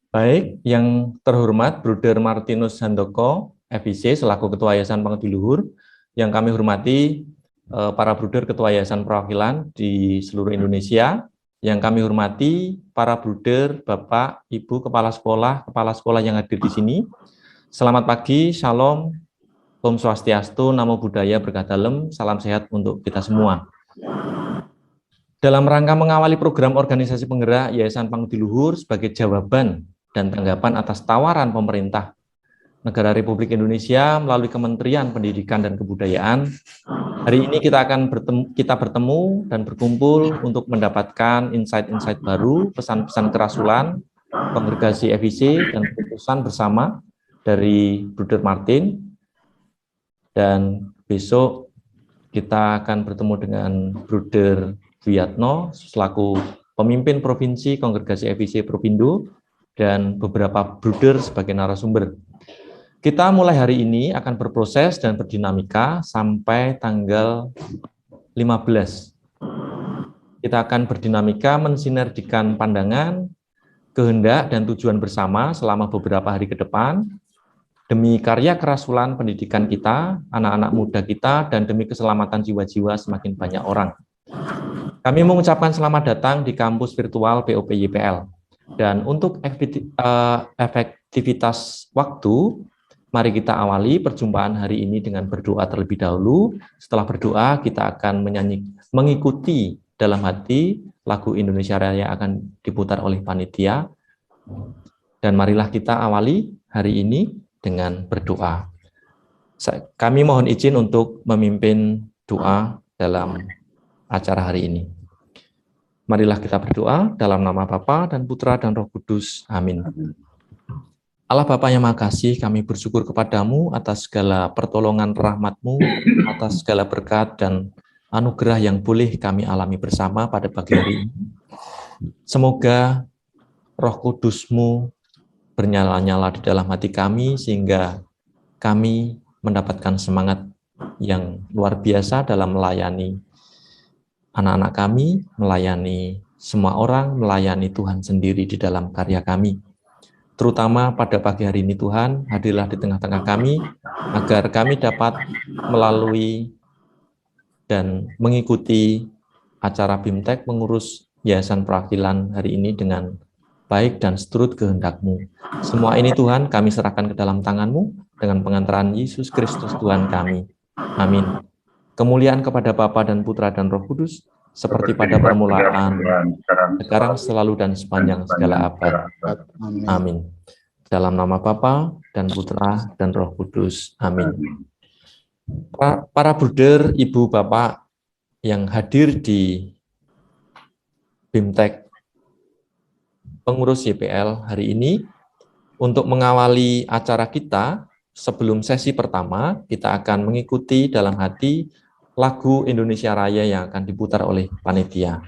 Baik, yang terhormat Bruder Martinus Handoko, FIC, selaku Ketua Yayasan Pengabdi Luhur, yang kami hormati para Bruder Ketua Yayasan Perwakilan di seluruh Indonesia, yang kami hormati para Bruder, Bapak, Ibu, Kepala Sekolah yang hadir di sini. Selamat pagi, Shalom, Om Swastiastu, Namo Buddhaya, Berkah Dalem, salam sehat untuk kita semua. Dalam rangka mengawali program organisasi penggerak Yayasan Pengabdi Luhur sebagai jawaban dan tanggapan atas tawaran pemerintah Negara Republik Indonesia melalui Kementerian Pendidikan dan Kebudayaan, hari ini kita bertemu dan berkumpul untuk mendapatkan insight-insight baru, pesan-pesan kerasulan, kongregasi FIC, dan keputusan bersama dari Bruder Martin. Dan besok kita akan bertemu dengan Bruder Wiyatno selaku pemimpin provinsi kongregasi FIC Provindo dan beberapa bruder sebagai narasumber. Kita mulai hari ini akan berproses dan berdinamika sampai tanggal 15. Kita akan berdinamika mensinergikan pandangan, kehendak, dan tujuan bersama selama beberapa hari ke depan demi karya kerasulan pendidikan kita, anak-anak muda kita, dan demi keselamatan jiwa-jiwa semakin banyak orang. Kami mengucapkan selamat datang di kampus virtual POP YPL. Dan untuk efektivitas waktu, mari kita awali perjumpaan hari ini dengan berdoa terlebih dahulu. Setelah berdoa, kita akan mengikuti dalam hati lagu Indonesia Raya akan diputar oleh panitia. Dan marilah kita awali hari ini dengan berdoa. Kami mohon izin untuk memimpin doa dalam acara hari ini. Marilah kita berdoa dalam nama Bapa dan Putra dan Roh Kudus. Amin. Allah Bapa yang Maha Kasih, kami bersyukur kepadamu atas segala pertolongan rahmat-Mu, atas segala berkat dan anugerah yang boleh kami alami bersama pada pagi hari ini. Semoga Roh Kudus-Mu bernyala-nyala di dalam hati kami, sehingga kami mendapatkan semangat yang luar biasa dalam melayani anak-anak kami, melayani semua orang, melayani Tuhan sendiri di dalam karya kami. Terutama pada pagi hari ini Tuhan, hadirlah di tengah-tengah kami, agar kami dapat melalui dan mengikuti acara BIMTEK mengurus Yayasan Perwakilan hari ini dengan baik dan seturut kehendak-Mu. Semua ini Tuhan kami serahkan ke dalam tangan-Mu dengan pengantaran Yesus Kristus Tuhan kami. Amin. Kemuliaan kepada Bapa dan Putra dan Roh Kudus, seperti pada permulaan, sekarang, selalu, dan sepanjang segala abad. Amin. Dalam nama Bapa dan Putra dan Roh Kudus. Amin. Para bruder, ibu, bapak yang hadir di BIMTEK pengurus YPL hari ini, untuk mengawali acara kita, sebelum sesi pertama, kita akan mengikuti dalam hati lagu Indonesia Raya yang akan diputar oleh panitia.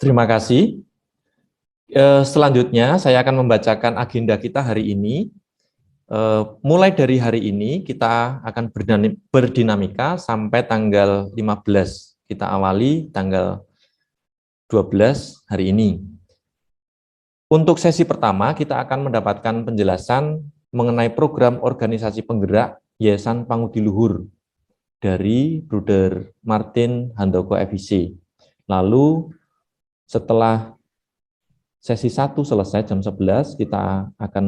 Terima kasih. Selanjutnya saya akan membacakan agenda kita hari ini. Mulai dari hari ini kita akan berdinamika sampai tanggal 15. Kita awali tanggal 12 hari ini. Untuk sesi pertama kita akan mendapatkan penjelasan mengenai program organisasi penggerak Yayasan Pangudi Luhur dari Bruder Martin Handoko FIC. Lalu setelah sesi 1 selesai jam 11, kita akan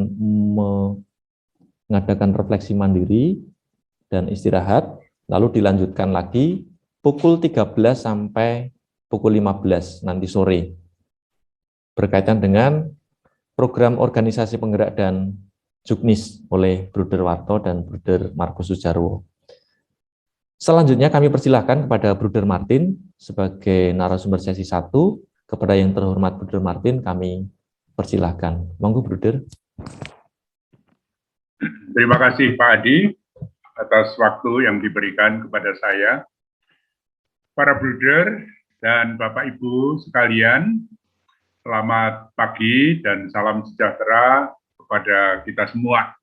mengadakan refleksi mandiri dan istirahat, lalu dilanjutkan lagi pukul 13 sampai pukul 15 nanti sore, berkaitan dengan program organisasi penggerak dan Juknis oleh Bruder Warto dan Bruder Markus Sujarwo. Selanjutnya kami persilahkan kepada Bruder Martin sebagai narasumber sesi 1. Kepada yang terhormat Bruder Martin kami persilahkan. Monggo Bruder. Terima kasih Pak Adi atas waktu yang diberikan kepada saya. Para Bruder dan Bapak Ibu sekalian, selamat pagi dan salam sejahtera kepada kita semua.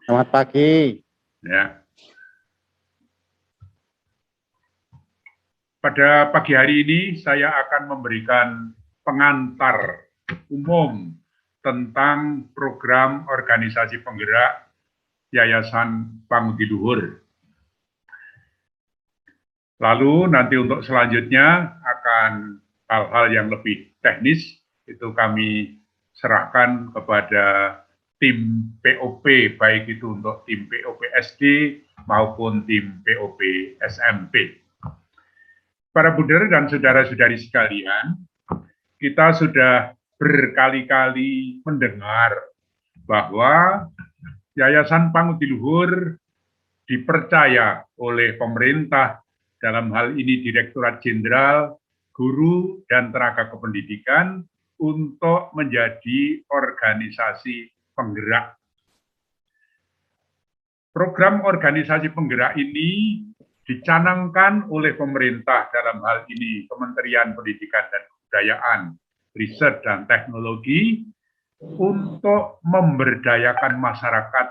Selamat pagi. Ya. Pada pagi hari ini saya akan memberikan pengantar umum tentang program organisasi penggerak Yayasan Pangudi Luhur. Lalu nanti untuk selanjutnya akan hal-hal yang lebih teknis itu kami serahkan kepada tim POP, baik itu untuk tim POP SD maupun tim POP SMP. Para Bruder dan saudara-saudari sekalian, kita sudah berkali-kali mendengar bahwa Yayasan Pangudi Luhur dipercaya oleh pemerintah, dalam hal ini Direktorat Jenderal Guru dan Tenaga Kependidikan, untuk menjadi organisasi penggerak. Program organisasi penggerak ini dicanangkan oleh pemerintah, dalam hal ini Kementerian Pendidikan dan Kebudayaan, Riset dan Teknologi, untuk memberdayakan masyarakat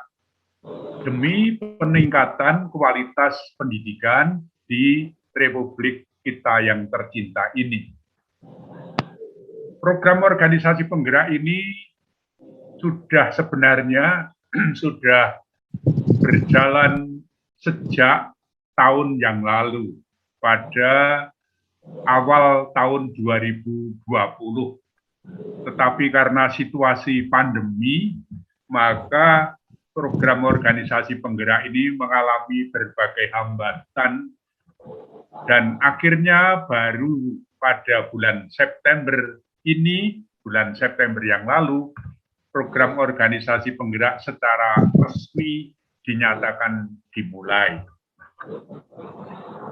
demi peningkatan kualitas pendidikan di Republik kita yang tercinta ini. Program organisasi penggerak ini sudah sebenarnya sudah berjalan sejak tahun yang lalu, pada awal tahun 2020. Tetapi karena situasi pandemi, maka program organisasi penggerak ini mengalami berbagai hambatan, dan akhirnya baru pada bulan September ini, bulan September yang lalu, program organisasi penggerak secara resmi dinyatakan dimulai.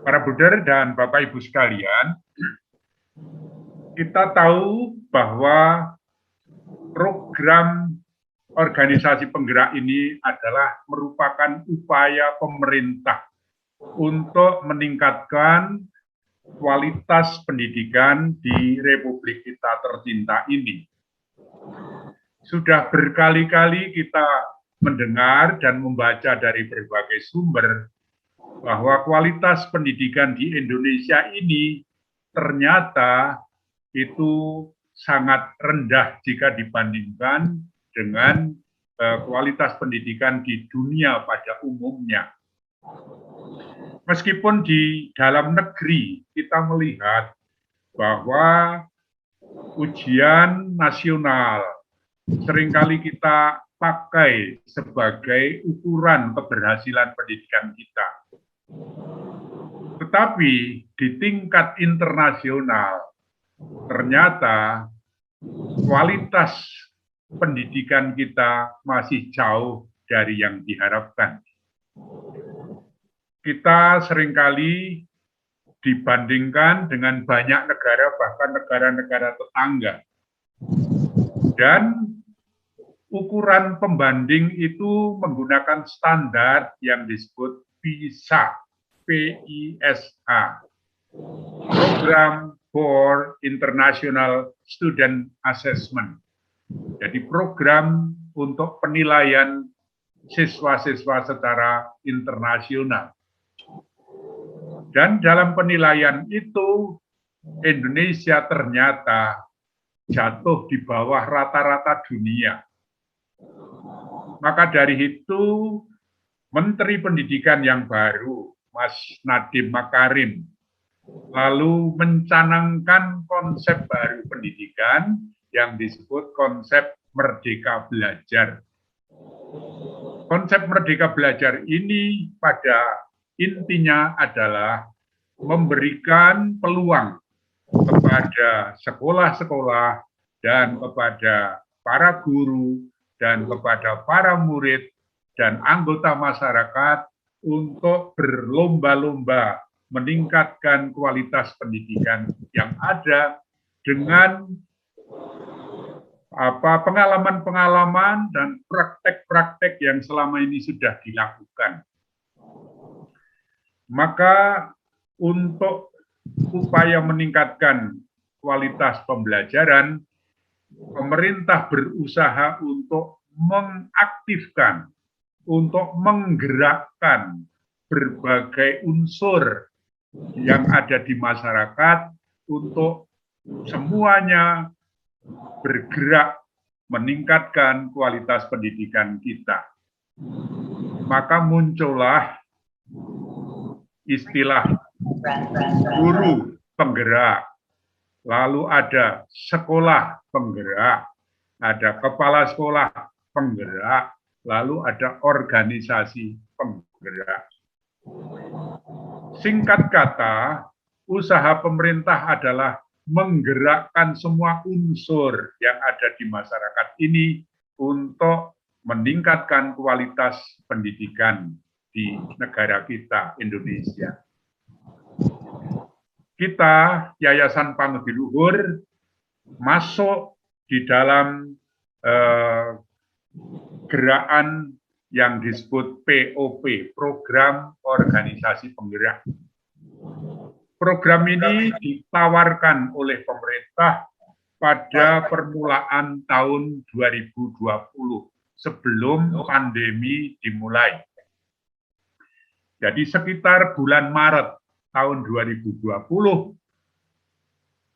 Para Bruder dan Bapak Ibu sekalian, kita tahu bahwa program organisasi penggerak ini adalah merupakan upaya pemerintah untuk meningkatkan kualitas pendidikan di Republik kita tercinta ini. Sudah berkali-kali kita mendengar dan membaca dari berbagai sumber bahwa kualitas pendidikan di Indonesia ini ternyata itu sangat rendah jika dibandingkan dengan kualitas pendidikan di dunia pada umumnya. Meskipun di dalam negeri kita melihat bahwa ujian nasional seringkali kita pakai sebagai ukuran keberhasilan pendidikan kita. Tetapi di tingkat internasional, ternyata kualitas pendidikan kita masih jauh dari yang diharapkan. Kita seringkali dibandingkan dengan banyak negara, bahkan negara-negara tetangga. Dan ukuran pembanding itu menggunakan standar yang disebut PISA, P-I-S-A, Program for International Student Assessment. Jadi program untuk penilaian siswa-siswa secara internasional. Dan dalam penilaian itu, Indonesia ternyata jatuh di bawah rata-rata dunia. Maka dari itu, Menteri Pendidikan yang baru, Mas Nadiem Makarim, lalu mencanangkan konsep baru pendidikan yang disebut konsep Merdeka Belajar. Konsep Merdeka Belajar ini pada intinya adalah memberikan peluang kepada sekolah-sekolah dan kepada para guru dan kepada para murid dan anggota masyarakat untuk berlomba-lomba meningkatkan kualitas pendidikan yang ada dengan pengalaman-pengalaman dan praktek-praktek yang selama ini sudah dilakukan. Maka untuk upaya meningkatkan kualitas pembelajaran, pemerintah berusaha untuk mengaktifkan, untuk menggerakkan berbagai unsur yang ada di masyarakat untuk semuanya bergerak meningkatkan kualitas pendidikan kita. Maka muncullah istilah guru penggerak, lalu ada sekolah penggerak, ada kepala sekolah penggerak, lalu ada organisasi penggerak. Singkat kata, usaha pemerintah adalah menggerakkan semua unsur yang ada di masyarakat ini untuk meningkatkan kualitas pendidikan di negara kita, Indonesia. Kita, Yayasan Pangudi Luhur, masuk di dalam gerakan yang disebut POP, Program Organisasi Penggerak. Program ini ditawarkan oleh pemerintah pada permulaan tahun 2020, sebelum pandemi dimulai. Jadi sekitar bulan Maret tahun 2020,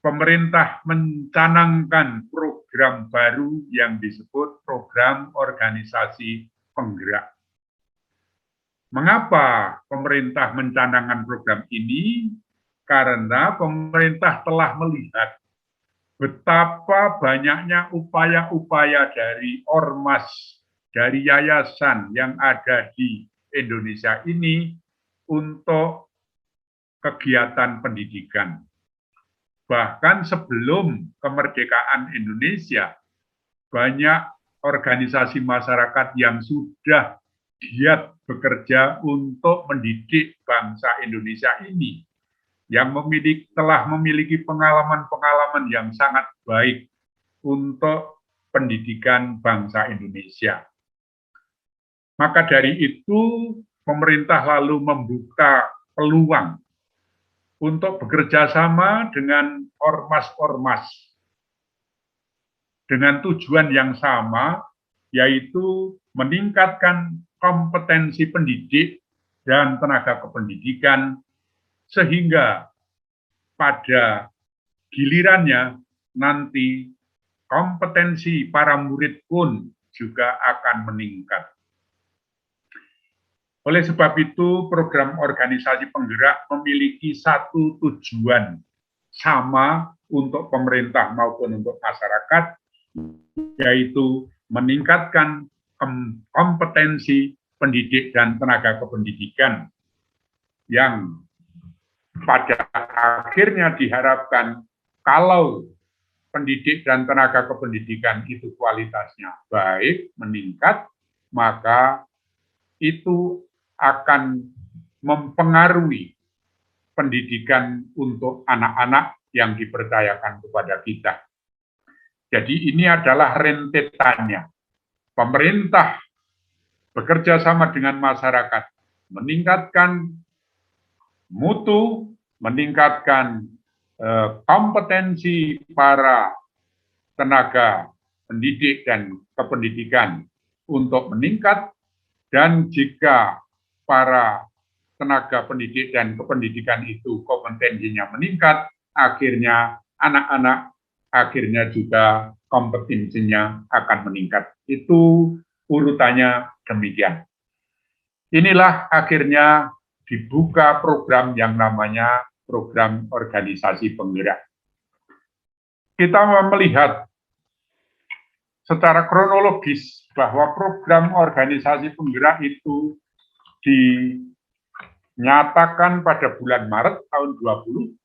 pemerintah mencanangkan program baru yang disebut Program Organisasi Penggerak. Mengapa pemerintah mencanangkan program ini? Karena pemerintah telah melihat betapa banyaknya upaya-upaya dari ormas, dari yayasan yang ada di Indonesia ini untuk kegiatan pendidikan. Bahkan sebelum kemerdekaan Indonesia, banyak organisasi masyarakat yang sudah giat bekerja untuk mendidik bangsa Indonesia ini, yang telah memiliki pengalaman-pengalaman yang sangat baik untuk pendidikan bangsa Indonesia. Maka dari itu, pemerintah lalu membuka peluang untuk bekerja sama dengan ormas-ormas dengan tujuan yang sama, yaitu meningkatkan kompetensi pendidik dan tenaga kependidikan, sehingga pada gilirannya nanti kompetensi para murid pun juga akan meningkat. Oleh sebab itu, program organisasi penggerak memiliki satu tujuan sama untuk pemerintah maupun untuk masyarakat, yaitu meningkatkan kompetensi pendidik dan tenaga kependidikan yang pada akhirnya diharapkan kalau pendidik dan tenaga kependidikan itu kualitasnya baik, meningkat, maka itu akan mempengaruhi pendidikan untuk anak-anak yang dipercayakan kepada kita. Jadi ini adalah rentetannya. Pemerintah bekerja sama dengan masyarakat, meningkatkan mutu, meningkatkan kompetensi para tenaga pendidik dan kependidikan untuk meningkat, dan jika para tenaga pendidik dan kependidikan itu kompetensinya meningkat, akhirnya anak-anak akhirnya juga kompetensinya akan meningkat. Itu urutannya demikian. Inilah akhirnya dibuka program yang namanya program organisasi penggerak. Kita melihat secara kronologis bahwa program organisasi penggerak itu dinyatakan pada bulan Maret tahun 20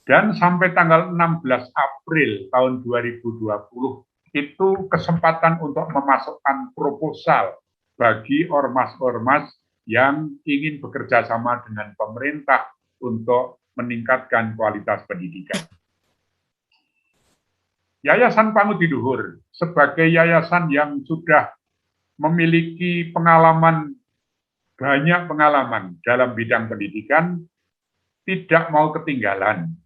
dan sampai tanggal 16 April tahun 2020 itu kesempatan untuk memasukkan proposal bagi ormas-ormas yang ingin bekerja sama dengan pemerintah untuk meningkatkan kualitas pendidikan. Yayasan Pangudi Luhur sebagai yayasan yang sudah memiliki banyak pengalaman dalam bidang pendidikan, tidak mau ketinggalan,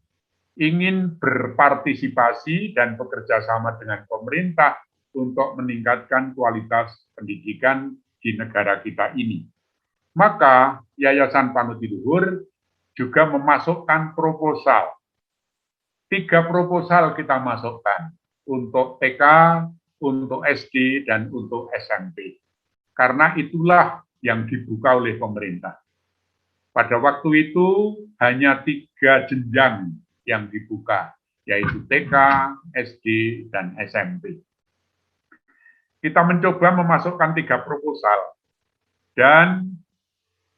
ingin berpartisipasi dan bekerja sama dengan pemerintah untuk meningkatkan kualitas pendidikan di negara kita ini. Maka Yayasan Pangudi Luhur juga memasukkan proposal. 3 proposal kita masukkan untuk TK, untuk SD, dan untuk SMP. Karena itulah yang dibuka oleh pemerintah. Pada waktu itu hanya 3 jenjang yang dibuka, yaitu TK, SD, dan SMP. Kita mencoba memasukkan 3 proposal, dan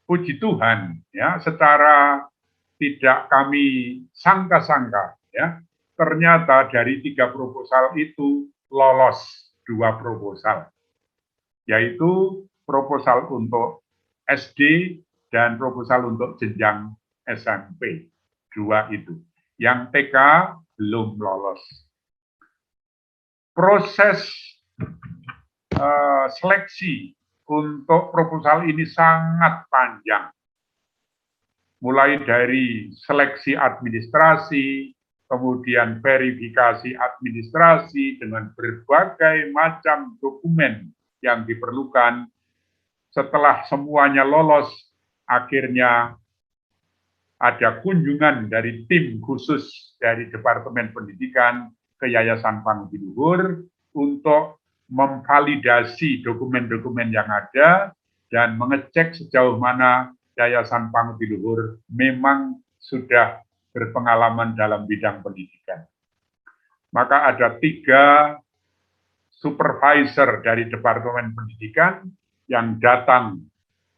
puji Tuhan, ya, secara tidak kami sangka-sangka, ya, ternyata dari 3 proposal itu lolos 2 proposal, yaitu proposal untuk SD dan proposal untuk jenjang SMP, 2 itu. Yang TK belum lolos. Proses seleksi untuk proposal ini sangat panjang. Mulai dari seleksi administrasi, kemudian verifikasi administrasi dengan berbagai macam dokumen yang diperlukan. Setelah semuanya lolos, akhirnya ada kunjungan dari tim khusus dari Departemen Pendidikan ke Yayasan Pangudi Luhur untuk memvalidasi dokumen-dokumen yang ada dan mengecek sejauh mana Yayasan Pangudi Luhur memang sudah berpengalaman dalam bidang pendidikan. Maka ada 3 supervisor dari Departemen Pendidikan yang datang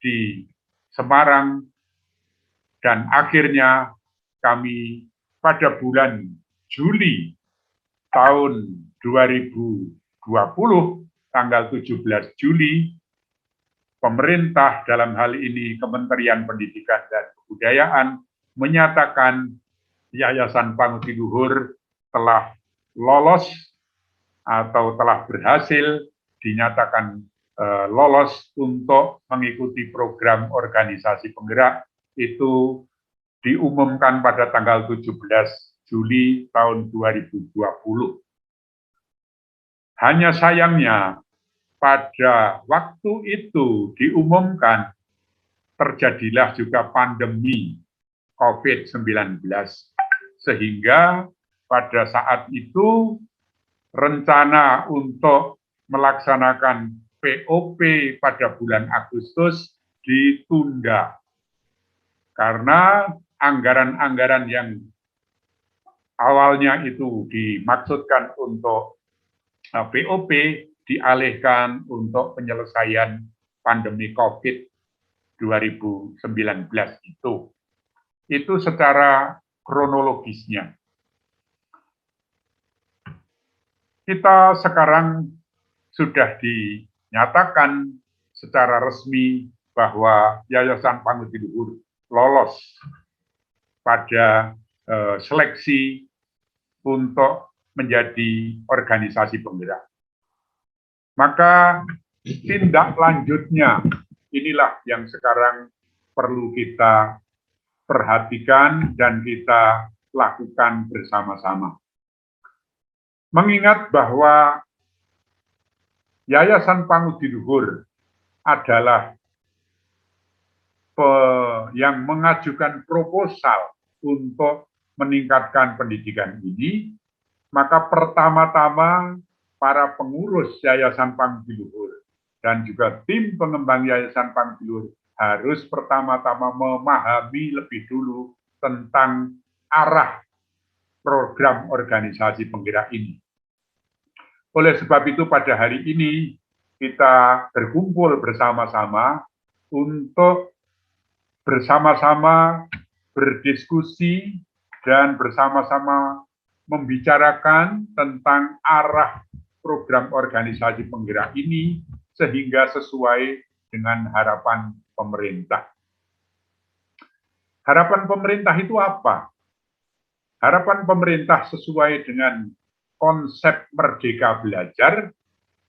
di Semarang, dan akhirnya kami pada bulan Juli tahun 2020, tanggal 17 Juli, pemerintah dalam hal ini Kementerian Pendidikan dan Kebudayaan menyatakan Yayasan Pangudi Luhur telah lolos atau telah berhasil dinyatakan lolos untuk mengikuti program organisasi penggerak. Itu diumumkan pada tanggal 17 Juli tahun 2020. Hanya sayangnya pada waktu itu diumumkan terjadilah juga pandemi COVID-19, sehingga pada saat itu rencana untuk melaksanakan POP pada bulan Agustus ditunda karena anggaran-anggaran yang awalnya itu dimaksudkan untuk POP dialihkan untuk penyelesaian pandemi COVID 2019 itu. Itu secara kronologisnya. Kita sekarang sudah dinyatakan secara resmi bahwa Yayasan Pangudi Luhur lolos pada seleksi untuk menjadi organisasi penggerak. Maka tindak lanjutnya inilah yang sekarang perlu kita perhatikan dan kita lakukan bersama-sama. Mengingat bahwa Yayasan Pangudi Luhur adalah yang mengajukan proposal untuk meningkatkan pendidikan ini, maka pertama-tama para pengurus Yayasan Pangudi Luhur dan juga tim pengembang Yayasan Pangudi Luhur harus pertama-tama memahami lebih dulu tentang arah program organisasi penggerak ini. Oleh sebab itu pada hari ini kita berkumpul bersama-sama untuk bersama-sama berdiskusi dan bersama-sama membicarakan tentang arah program organisasi penggerak ini sehingga sesuai dengan harapan pemerintah. Harapan pemerintah itu apa? Harapan pemerintah sesuai dengan konsep Merdeka Belajar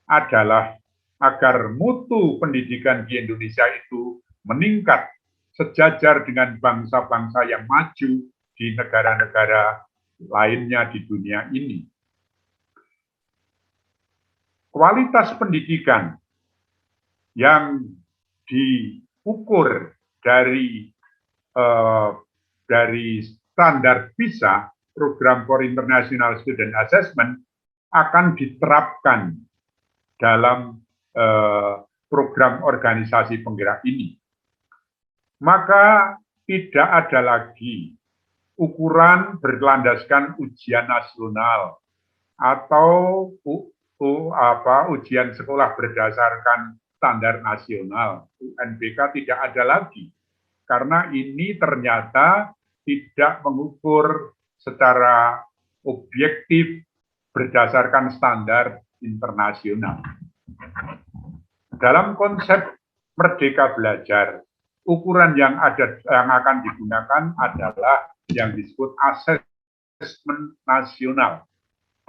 adalah agar mutu pendidikan di Indonesia itu meningkat sejajar dengan bangsa-bangsa yang maju di negara-negara lainnya di dunia ini. Kualitas pendidikan yang diukur dari standar PISA, Program for International Student Assessment, akan diterapkan dalam program organisasi penggerak ini. Maka tidak ada lagi ukuran berlandaskan ujian nasional atau ujian sekolah berdasarkan standar nasional, UNBK tidak ada lagi. Karena ini ternyata tidak mengukur secara objektif berdasarkan standar internasional. Dalam konsep Merdeka Belajar, ukuran yang akan digunakan adalah yang disebut asesmen nasional.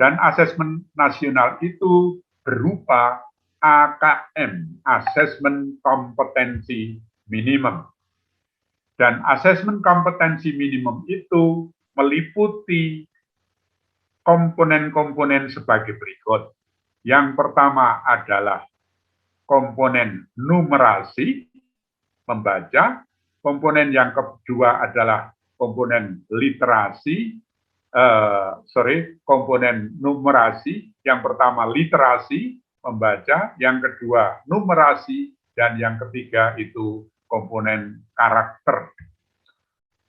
Dan asesmen nasional itu berupa AKM, Asesmen Kompetensi Minimum. Dan asesmen kompetensi minimum itu meliputi komponen-komponen sebagai berikut. Yang pertama adalah komponen numerasi, membaca. Komponen yang kedua adalah komponen literasi, komponen numerasi. Yang pertama literasi, membaca. Yang kedua numerasi, dan yang ketiga itu komponen karakter.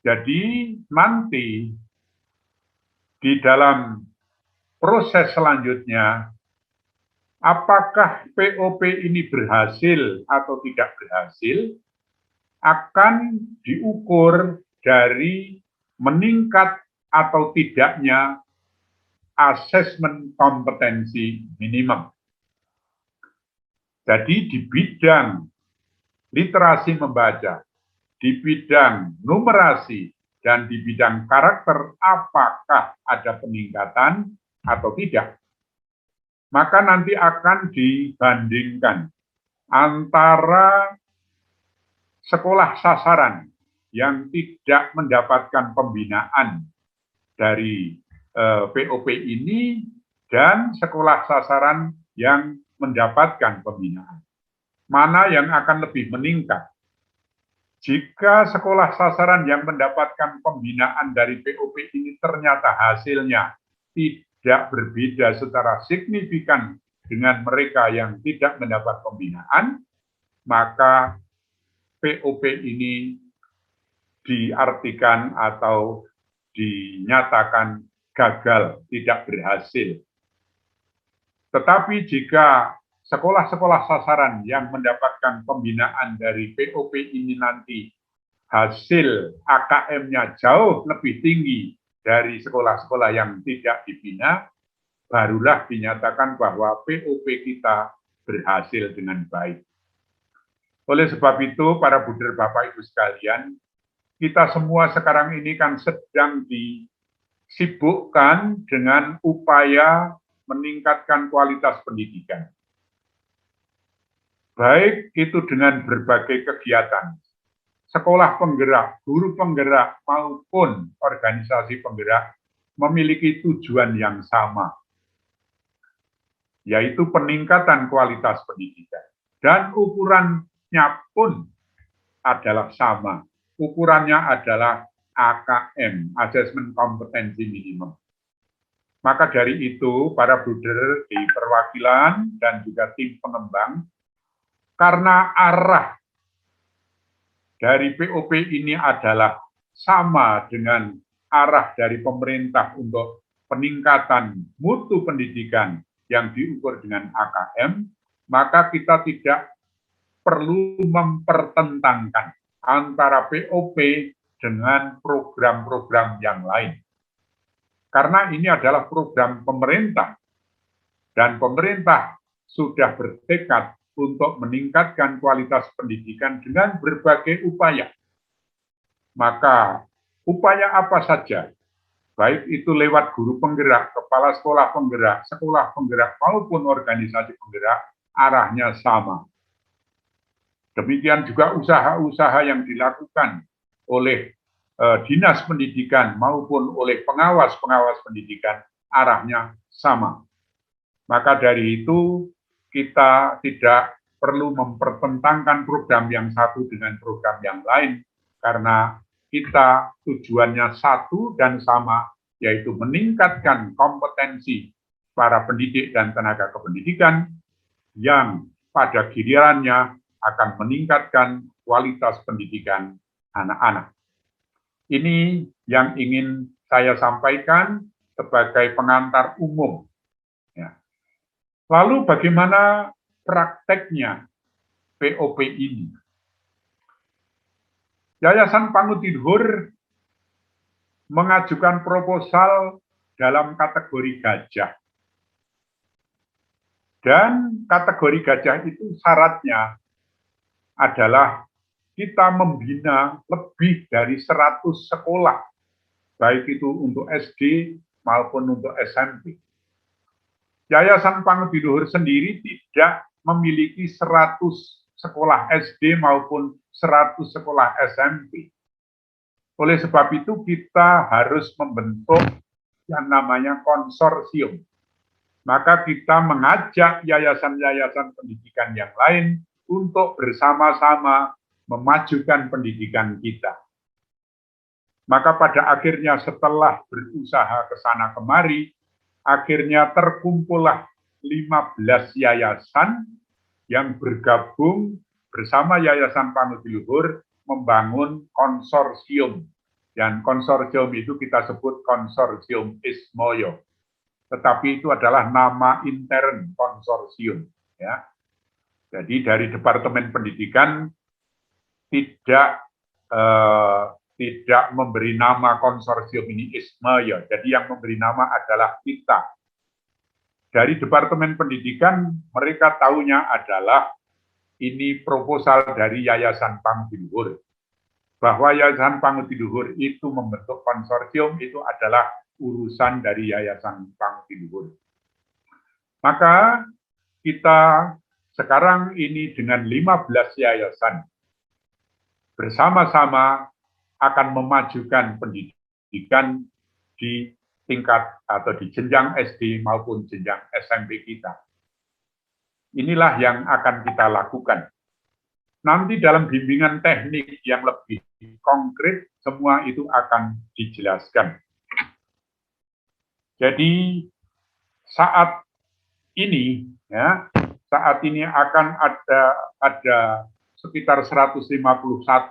Jadi nanti di dalam proses selanjutnya, apakah POP ini berhasil atau tidak berhasil, akan diukur dari meningkat atau tidaknya asesmen kompetensi minimum. Jadi di bidang literasi membaca, di bidang numerasi, dan di bidang karakter, apakah ada peningkatan atau tidak. Maka nanti akan dibandingkan antara sekolah sasaran yang tidak mendapatkan pembinaan dari POP ini dan sekolah sasaran yang mendapatkan pembinaan. Mana yang akan lebih meningkat? Jika sekolah sasaran yang mendapatkan pembinaan dari POP ini ternyata hasilnya tidak berbeda secara signifikan dengan mereka yang tidak mendapat pembinaan, maka POP ini diartikan atau dinyatakan gagal, tidak berhasil. Tetapi jika sekolah-sekolah sasaran yang mendapatkan pembinaan dari POP ini nanti hasil AKM-nya jauh lebih tinggi dari sekolah-sekolah yang tidak dibina, barulah dinyatakan bahwa POP kita berhasil dengan baik. Oleh sebab itu, para Buder Bapak Ibu sekalian, kita semua sekarang ini kan sedang disibukkan dengan upaya meningkatkan kualitas pendidikan. Baik itu dengan berbagai kegiatan, sekolah penggerak, guru penggerak, maupun organisasi penggerak memiliki tujuan yang sama, yaitu peningkatan kualitas pendidikan. Dan ukurannya pun adalah sama. Ukurannya adalah AKM, Assessment Kompetensi Minimum. Maka dari itu, para bruder di perwakilan dan juga tim pengembang, karena arah dari POP ini adalah sama dengan arah dari pemerintah untuk peningkatan mutu pendidikan yang diukur dengan AKM, maka kita tidak perlu mempertentangkan antara POP dengan program-program yang lain. Karena ini adalah program pemerintah, dan pemerintah sudah bertekad untuk meningkatkan kualitas pendidikan dengan berbagai upaya. Maka upaya apa saja, baik itu lewat guru penggerak, kepala sekolah penggerak, maupun organisasi penggerak, arahnya sama. Demikian juga usaha-usaha yang dilakukan oleh dinas pendidikan maupun oleh pengawas-pengawas pendidikan, arahnya sama. Maka dari itu, kita tidak perlu mempertentangkan program yang satu dengan program yang lain, karena kita tujuannya satu dan sama, yaitu meningkatkan kompetensi para pendidik dan tenaga kependidikan yang pada gilirannya akan meningkatkan kualitas pendidikan anak-anak. Ini yang ingin saya sampaikan sebagai pengantar umum. Ya. Lalu bagaimana prakteknya POP ini? Yayasan Pangutiluhur mengajukan proposal dalam kategori gajah. Dan kategori gajah itu syaratnya adalah kita membina lebih dari 100 sekolah, baik itu untuk SD maupun untuk SMP. Yayasan Pangutiluhur sendiri tidak memiliki 100 sekolah SD maupun 100 sekolah SMP. Oleh sebab itu kita harus membentuk yang namanya konsorsium. Maka kita mengajak yayasan-yayasan pendidikan yang lain untuk bersama-sama memajukan pendidikan kita. Maka pada akhirnya setelah berusaha ke sana kemari, akhirnya terkumpullah 15 yayasan yang bergabung bersama Yayasan Pangutiluhur membangun konsorsium. Dan konsorsium itu kita sebut konsorsium Ismoyo. Tetapi itu adalah nama intern konsorsium. Ya. Jadi dari Departemen Pendidikan tidak memberi nama konsorsium ini Ismoyo. Jadi yang memberi nama adalah kita. Dari Departemen Pendidikan mereka tahunya adalah ini proposal dari Yayasan Pangutiluhur. Bahwa Yayasan Pangutiluhur itu membentuk konsorsium itu adalah urusan dari Yayasan Pangutiluhur. Maka kita sekarang ini dengan 15 yayasan bersama-sama akan memajukan pendidikan di tingkat atau di jenjang SD maupun jenjang SMP kita. Inilah yang akan kita lakukan. Nanti dalam bimbingan teknik yang lebih konkret, semua itu akan dijelaskan. Jadi saat ini, ya, saat ini akan ada sekitar 151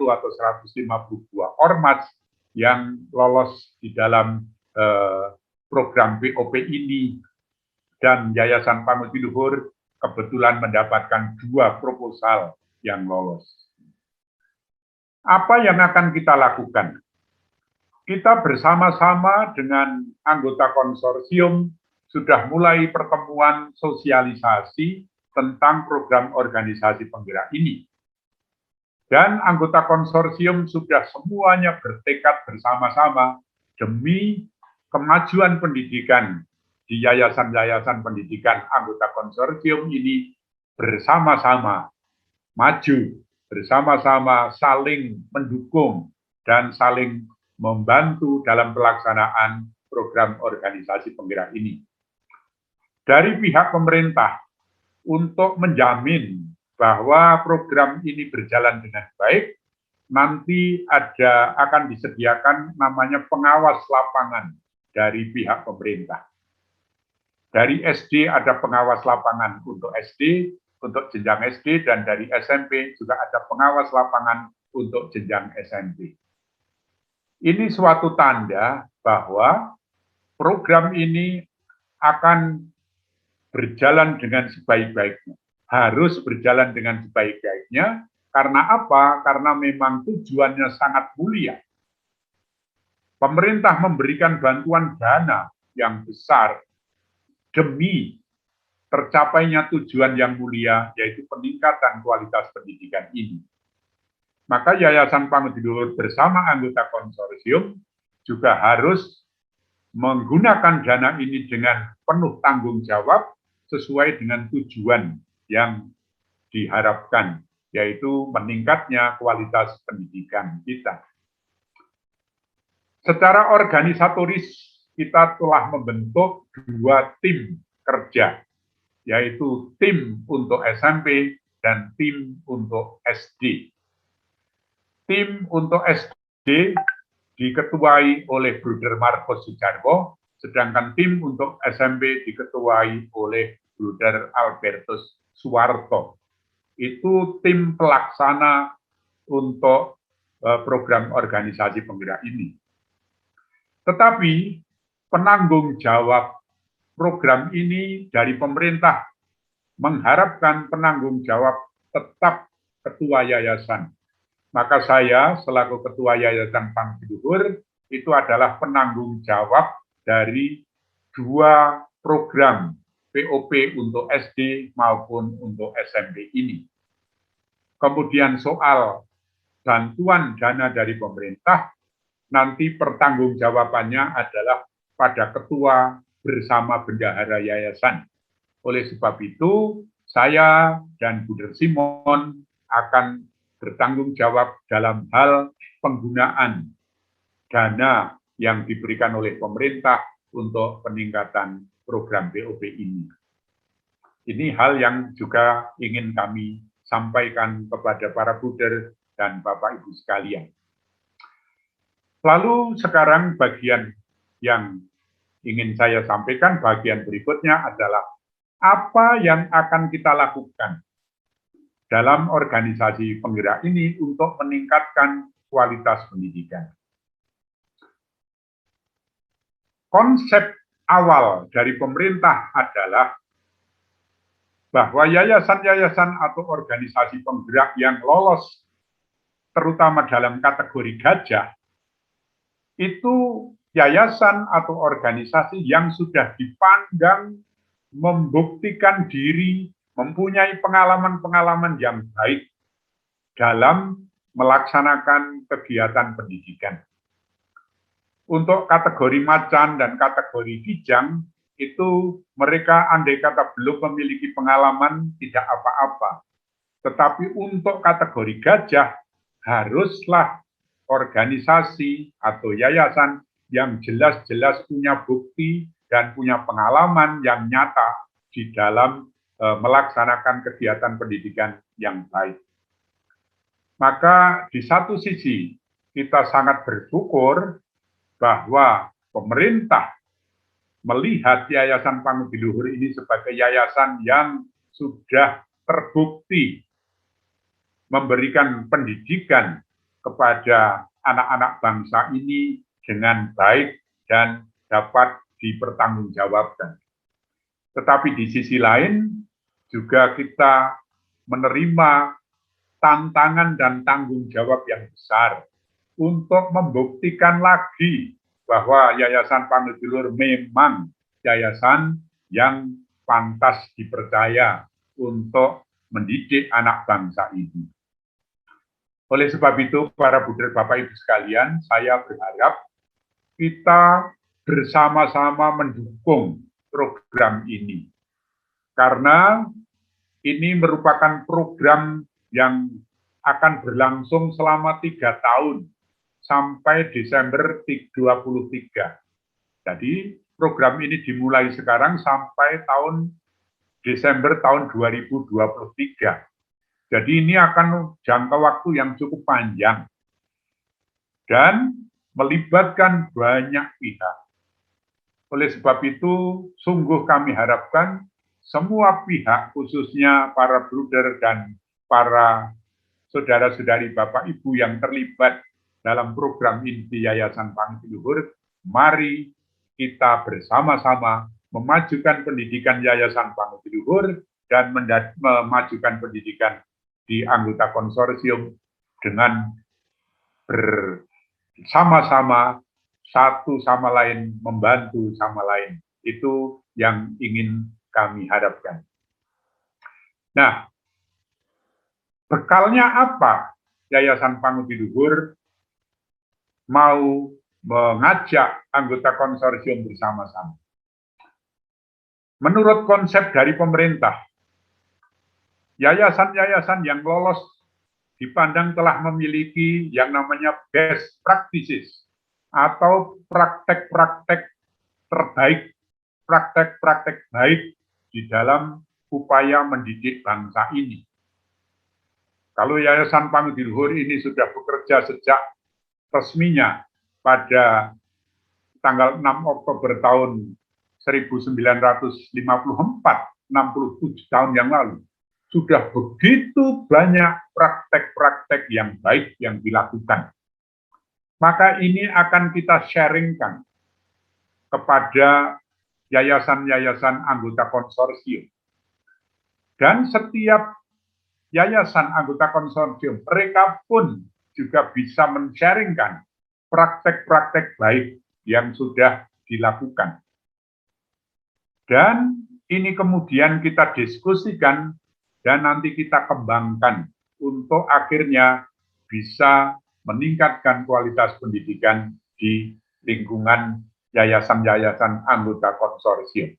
atau 152 ormas yang lolos di dalam program POP ini, dan Yayasan Pangutiluhur kebetulan mendapatkan 2 proposal yang lolos. Apa yang akan kita lakukan? Kita bersama-sama dengan anggota konsorsium sudah mulai pertemuan sosialisasi tentang program organisasi penggerak ini. Dan anggota konsorsium sudah semuanya bertekad bersama-sama demi kemajuan pendidikan di yayasan-yayasan pendidikan anggota konsorsium ini bersama-sama maju bersama-sama saling mendukung dan saling membantu dalam pelaksanaan program organisasi penggerak ini. Dari pihak pemerintah, untuk menjamin bahwa program ini berjalan dengan baik, nanti akan disediakan namanya pengawas lapangan dari pihak pemerintah. Dari SD ada pengawas lapangan untuk SD, untuk jenjang SD, dan dari SMP juga ada pengawas lapangan untuk jenjang SMP. Ini suatu tanda bahwa program ini akan berjalan dengan sebaik-baiknya. Harus berjalan dengan sebaik-baiknya. Karena apa? Karena memang tujuannya sangat mulia. Pemerintah memberikan bantuan dana yang besar demi tercapainya tujuan yang mulia, yaitu peningkatan kualitas pendidikan ini. Maka Yayasan Pangudi-Luhur bersama anggota konsorsium juga harus menggunakan dana ini dengan penuh tanggung jawab sesuai dengan tujuan yang diharapkan, yaitu meningkatnya kualitas pendidikan kita. Secara organisatoris, kita telah membentuk 2 tim kerja, yaitu tim untuk SMP dan tim untuk SD. Tim untuk SD diketuai oleh Bruder Marcos Sujarwo, sedangkan tim untuk SMP diketuai oleh Bruder Albertus Suwarto. Itu tim pelaksana untuk program organisasi penggerak ini. Tetapi penanggung jawab program ini dari pemerintah mengharapkan penanggung jawab tetap ketua yayasan. Maka saya selaku ketua Yayasan Pangudi-Luhur itu adalah penanggung jawab dari 2 program POP untuk SD maupun untuk SMP ini. Kemudian soal bantuan dana dari pemerintah, nanti pertanggungjawabannya adalah pada ketua bersama bendahara yayasan. Oleh sebab itu, saya dan Bruder Simon akan bertanggung jawab dalam hal penggunaan dana yang diberikan oleh pemerintah untuk peningkatan program BOP ini. Ini hal yang juga ingin kami sampaikan kepada para bruder dan Bapak Ibu sekalian. Lalu sekarang bagian yang ingin saya sampaikan, bagian berikutnya adalah apa yang akan kita lakukan dalam organisasi penggerak ini untuk meningkatkan kualitas pendidikan. Konsep awal dari pemerintah adalah bahwa yayasan-yayasan atau organisasi penggerak yang lolos, terutama dalam kategori gajah, itu yayasan atau organisasi yang sudah dipandang membuktikan diri, mempunyai pengalaman-pengalaman yang baik dalam melaksanakan kegiatan pendidikan. Untuk kategori macan dan kategori kijang, itu mereka andai kata belum memiliki pengalaman tidak apa-apa. Tetapi untuk kategori gajah, haruslah organisasi atau yayasan yang jelas-jelas punya bukti dan punya pengalaman yang nyata di dalam melaksanakan kegiatan pendidikan yang baik. Maka di satu sisi kita sangat bersyukur bahwa pemerintah melihat Yayasan Pangudi-Luhur ini sebagai yayasan yang sudah terbukti memberikan pendidikan kepada anak-anak bangsa ini dengan baik dan dapat dipertanggungjawabkan. Tetapi di sisi lain juga kita menerima tantangan dan tanggung jawab yang besar untuk membuktikan lagi bahwa Yayasan Pangudi-Luhur memang yayasan yang pantas dipercaya untuk mendidik anak bangsa ini. Oleh sebab itu, para bruder Bapak Ibu sekalian, saya berharap kita bersama-sama mendukung program ini. Karena ini merupakan program yang akan berlangsung selama 3 tahun sampai Desember 2023. Jadi program ini dimulai sekarang sampai Desember tahun 2023. Jadi ini akan jangka waktu yang cukup panjang dan melibatkan banyak pihak. Oleh sebab itu, sungguh kami harapkan semua pihak, khususnya para bruder dan para saudara-saudari Bapak Ibu yang terlibat dalam program inti Yayasan Pangudi Luhur, mari kita bersama-sama memajukan pendidikan Yayasan Pangudi Luhur dan memajukan pendidikan di anggota konsorsium dengan bersama-sama, satu sama lain, membantu sama lain. Itu yang ingin kami harapkan. Nah, bekalnya apa Yayasan Pangudi Luhur mau mengajak anggota konsorsium bersama-sama? Menurut konsep dari pemerintah, yayasan-yayasan yang lolos dipandang telah memiliki yang namanya best practices atau praktek-praktek terbaik, praktek-praktek baik di dalam upaya mendidik bangsa ini. Kalau Yayasan Pangudi Luhur ini sudah bekerja sejak resminya pada tanggal 6 Oktober tahun 1954, 67 tahun yang lalu, sudah begitu banyak praktek-praktek yang baik yang dilakukan. Maka ini akan kita sharingkan kepada yayasan-yayasan anggota konsorsium. Dan setiap yayasan anggota konsorsium, mereka pun juga bisa men-sharingkan praktek-praktek baik yang sudah dilakukan. Dan ini kemudian kita diskusikan dan nanti kita kembangkan untuk akhirnya bisa meningkatkan kualitas pendidikan di lingkungan yayasan-yayasan anggota konsorsium.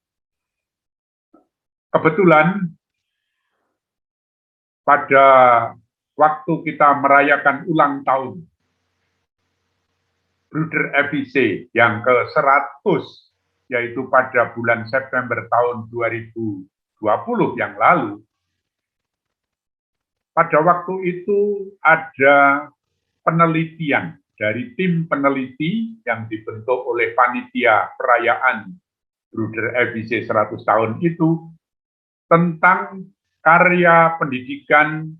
Kebetulan pada waktu kita merayakan ulang tahun Bruder FIC yang ke-100, yaitu pada bulan September tahun 2020 yang lalu, pada waktu itu ada penelitian dari tim peneliti yang dibentuk oleh panitia perayaan Bruder FIC 100 tahun itu tentang karya pendidikan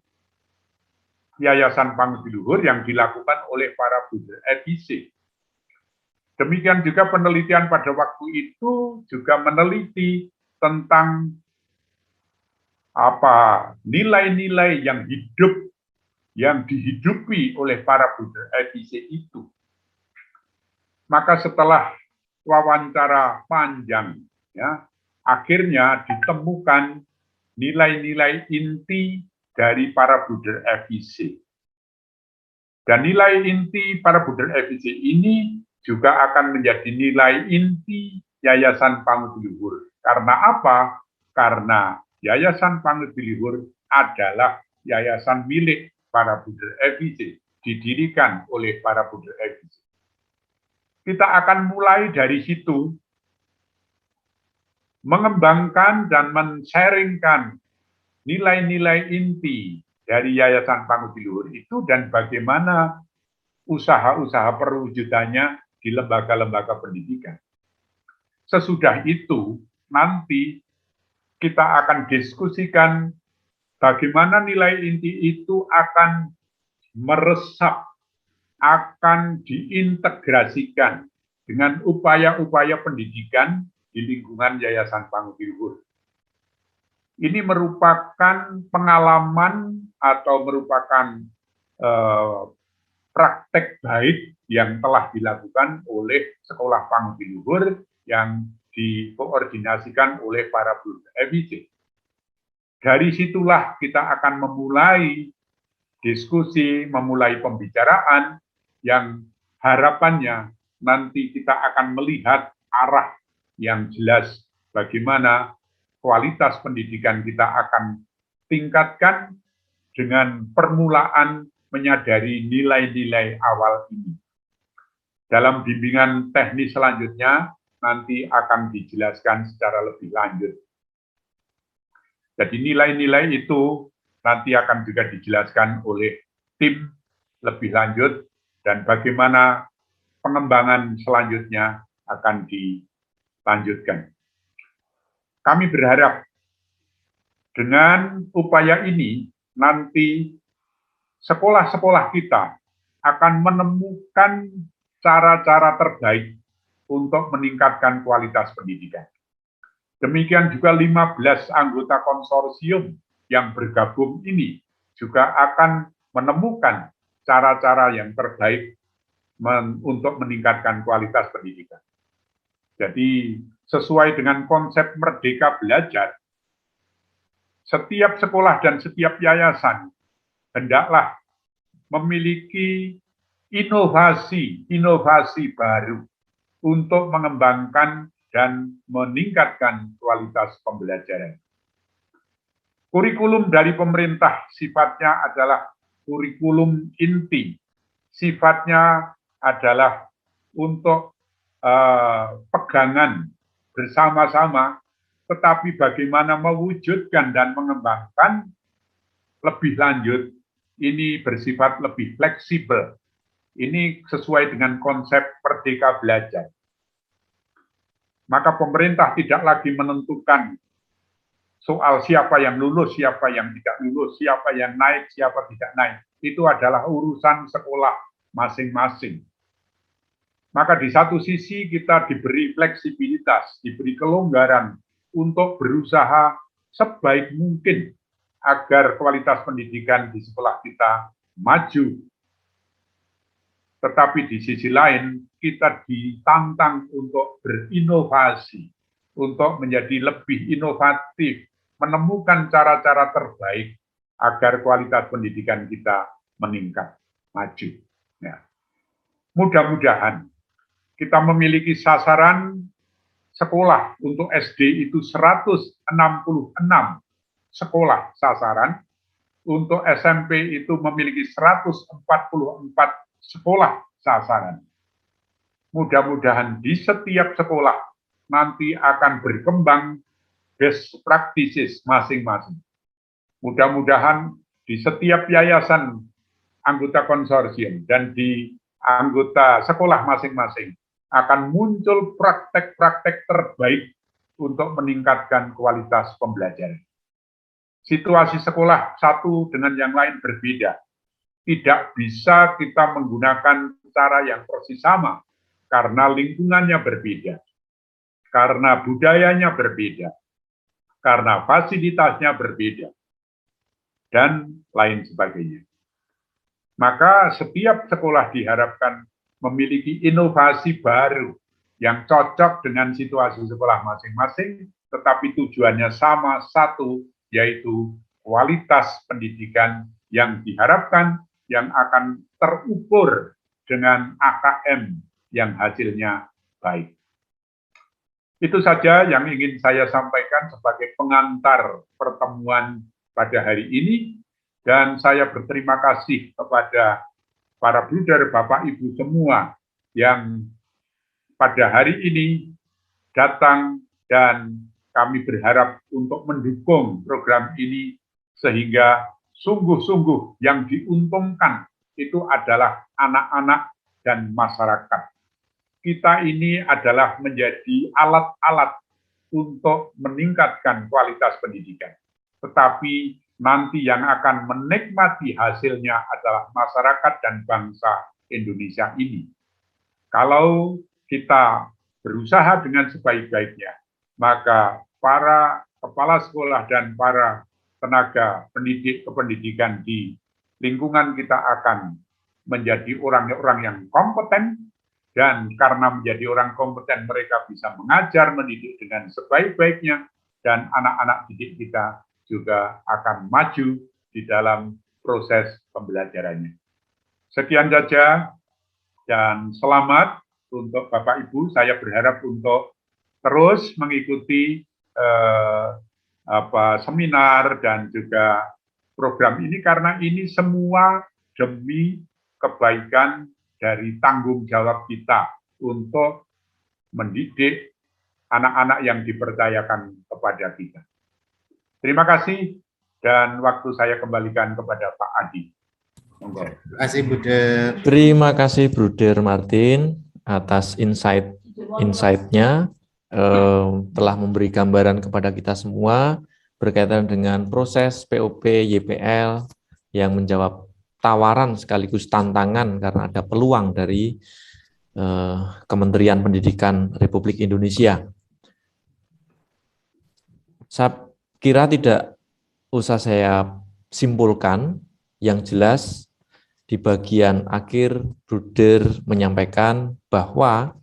Yayasan Pangudi Luhur yang dilakukan oleh para Bruder FIC. Demikian juga penelitian pada waktu itu juga meneliti tentang nilai-nilai yang hidup, yang dihidupi oleh para Bruder FIC itu. Maka setelah wawancara panjang, ya, akhirnya ditemukan nilai-nilai inti dari para Bruder FIC. Dan nilai inti para Bruder FIC ini juga akan menjadi nilai inti Yayasan Pangudi Luhur. Karena apa? Karena Yayasan Pangudi Luhur adalah yayasan milik para Bruder FIC, didirikan oleh para Bruder FIC. Kita akan mulai dari situ, mengembangkan dan men-sharingkan nilai-nilai inti dari Yayasan Pangudi Luhur itu dan bagaimana usaha-usaha perwujudannya di lembaga-lembaga pendidikan. Sesudah itu, nanti kita akan diskusikan bagaimana nilai inti itu akan meresap, akan diintegrasikan dengan upaya-upaya pendidikan di lingkungan Yayasan Pangudi Luhur. Ini merupakan pengalaman atau merupakan praktek baik yang telah dilakukan oleh Sekolah Pangudi Luhur yang dikoordinasikan oleh para Bruder FIC. Dari situlah kita akan memulai diskusi, memulai pembicaraan yang harapannya nanti kita akan melihat arah yang jelas bagaimana kualitas pendidikan kita akan tingkatkan dengan permulaan menyadari nilai-nilai awal ini. Dalam bimbingan teknis selanjutnya, nanti akan dijelaskan secara lebih lanjut. Jadi nilai-nilai itu nanti akan juga dijelaskan oleh tim lebih lanjut dan bagaimana pengembangan selanjutnya akan dilanjutkan. Kami berharap dengan upaya ini nanti sekolah-sekolah kita akan menemukan cara-cara terbaik untuk meningkatkan kualitas pendidikan. Demikian juga 15 anggota konsorsium yang bergabung ini juga akan menemukan cara-cara yang terbaik untuk meningkatkan kualitas pendidikan. Jadi sesuai dengan konsep Merdeka Belajar, setiap sekolah dan setiap yayasan hendaklah memiliki inovasi baru untuk mengembangkan dan meningkatkan kualitas pembelajaran. Kurikulum dari pemerintah sifatnya adalah kurikulum inti, sifatnya adalah untuk pegangan bersama-sama, tetapi bagaimana mewujudkan dan mengembangkan lebih lanjut, ini bersifat lebih fleksibel. Ini sesuai dengan konsep Merdeka Belajar. Maka pemerintah tidak lagi menentukan soal siapa yang lulus, siapa yang tidak lulus, siapa yang naik, siapa tidak naik. Itu adalah urusan sekolah masing-masing. Maka di satu sisi kita diberi fleksibilitas, diberi kelonggaran untuk berusaha sebaik mungkin agar kualitas pendidikan di sekolah kita maju. Tetapi di sisi lain, kita ditantang untuk berinovasi, untuk menjadi lebih inovatif, menemukan cara-cara terbaik agar kualitas pendidikan kita meningkat, maju. Ya. Mudah-mudahan kita memiliki sasaran sekolah untuk SD itu 166 sekolah sasaran, untuk SMP itu memiliki 144 sekolah sasaran. Mudah-mudahan di setiap sekolah nanti akan berkembang best practices masing-masing. Mudah-mudahan di setiap yayasan anggota konsorsium dan di anggota sekolah masing-masing akan muncul praktek-praktek terbaik untuk meningkatkan kualitas pembelajaran. Situasi sekolah satu dengan yang lain berbeda. Tidak bisa kita menggunakan cara yang persis sama, karena lingkungannya berbeda, karena budayanya berbeda, karena fasilitasnya berbeda, dan lain sebagainya. Maka setiap sekolah diharapkan memiliki inovasi baru yang cocok dengan situasi sekolah masing-masing, tetapi tujuannya sama, satu, yaitu kualitas pendidikan yang diharapkan yang akan terukur dengan AKM yang hasilnya baik. Itu saja yang ingin saya sampaikan sebagai pengantar pertemuan pada hari ini, dan saya berterima kasih kepada para bruder, Bapak, Ibu semua yang pada hari ini datang, dan kami berharap untuk mendukung program ini sehingga sungguh-sungguh yang diuntungkan itu adalah anak-anak dan masyarakat. Kita ini adalah menjadi alat-alat untuk meningkatkan kualitas pendidikan. Tetapi nanti yang akan menikmati hasilnya adalah masyarakat dan bangsa Indonesia ini. Kalau kita berusaha dengan sebaik-baiknya, maka para kepala sekolah dan para tenaga pendidik kependidikan di lingkungan kita akan menjadi orang-orang yang kompeten, dan karena menjadi orang kompeten mereka bisa mengajar, mendidik dengan sebaik-baiknya, dan anak-anak didik kita juga akan maju di dalam proses pembelajarannya. Sekian saja, dan selamat untuk Bapak Ibu. Saya berharap untuk terus mengikuti seminar dan juga program ini karena ini semua demi kebaikan dari tanggung jawab kita untuk mendidik anak-anak yang dipercayakan kepada kita. Terima kasih dan waktu saya kembalikan kepada Pak Adi. Terima kasih, Bruder. Terima kasih, Bruder Martin, atas insight-nya, telah memberi gambaran kepada kita semua berkaitan dengan proses POP YPL yang menjawab tawaran sekaligus tantangan karena ada peluang dari Kementerian Pendidikan Republik Indonesia. Saya kira tidak usah saya simpulkan, yang jelas di bagian akhir Bruder menyampaikan bahwa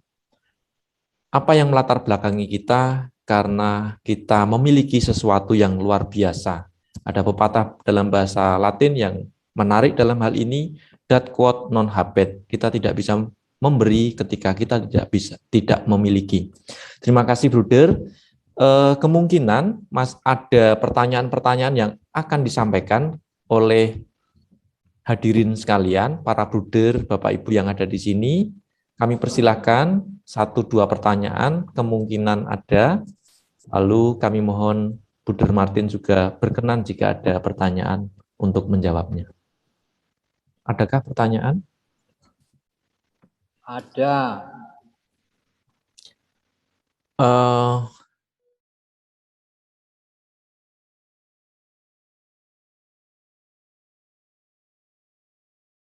apa yang melatar belakangi kita karena kita memiliki sesuatu yang luar biasa. Ada pepatah dalam bahasa Latin yang menarik dalam hal ini, dat quod non habet. Kita tidak bisa memberi ketika kita tidak memiliki. Terima kasih, Bruder. Kemungkinan ada pertanyaan-pertanyaan yang akan disampaikan oleh hadirin sekalian, para bruder, Bapak Ibu yang ada di sini. Kami persilahkan 1-2 pertanyaan, kemungkinan ada. Lalu kami mohon Bruder Martin juga berkenan jika ada pertanyaan untuk menjawabnya. Adakah pertanyaan? Ada.